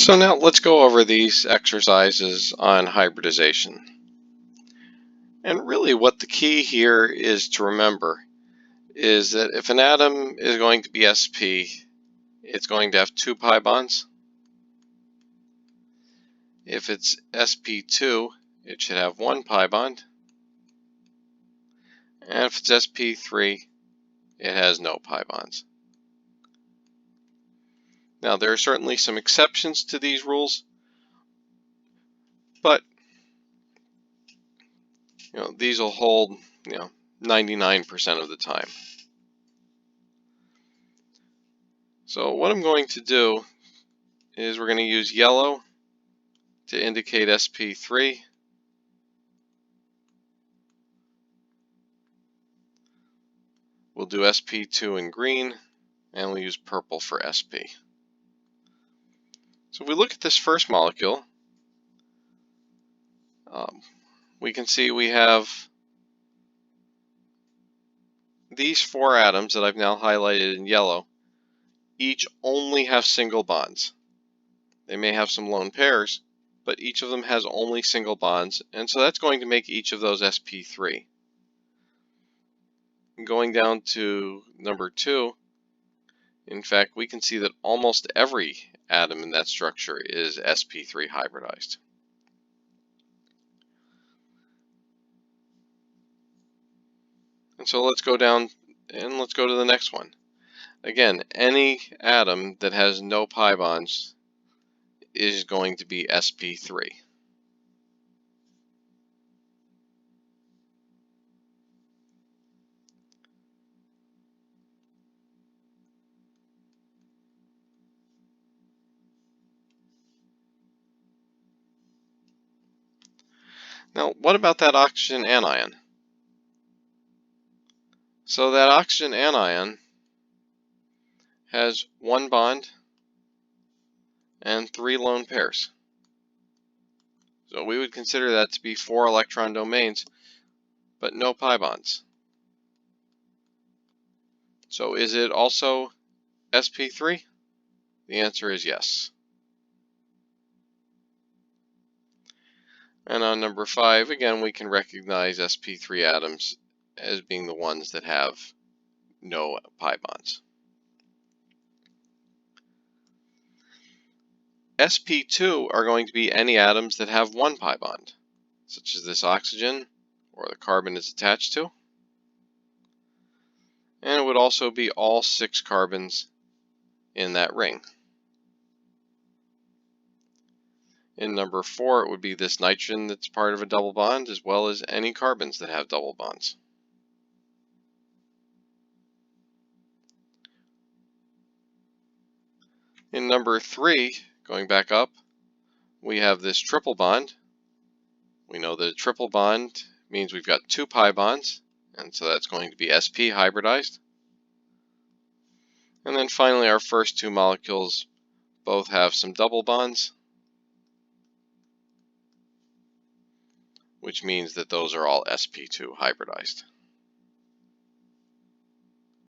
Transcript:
So now let's go over these exercises on hybridization. And really what the key here is to remember is that if an atom is going to be sp, it's going to have 2 pi bonds. If it's sp2, it should have 1 pi bond. And if it's sp3, it has no pi bonds. Now there are certainly some exceptions to these rules, but these will hold 99% of the time. So what I'm going to do is we're going to use yellow to indicate sp3. We'll do sp2 in green, and we'll use purple for sp. So if we look at this first molecule, we can see we have these 4 atoms that I've now highlighted in yellow. Each only have single bonds. They may have some lone pairs, but each of them has only single bonds, and so that's going to make each of those sp3. Going down to number 2, in fact, we can see that almost every atom in that structure is sp3 hybridized. And so let's go down and let's go to the next one. Again, any atom that has no pi bonds is going to be sp3. Now, what about that oxygen anion? So that oxygen anion has 1 bond and 3 lone pairs. So we would consider that to be 4 electron domains, but no pi bonds. So is it also sp3? The answer is yes. And on number 5, again, we can recognize sp3 atoms as being the ones that have no pi bonds. sp2 are going to be any atoms that have 1 pi bond, such as this oxygen or the carbon it's attached to. And it would also be all 6 carbons in that ring. In number 4, it would be this nitrogen that's part of a double bond, as well as any carbons that have double bonds. In number 3, going back up, we have this triple bond. We know that a triple bond means we've got 2 pi bonds, and so that's going to be sp hybridized. And then finally, our first 2 molecules both have some double bonds, which means that those are all sp2 hybridized.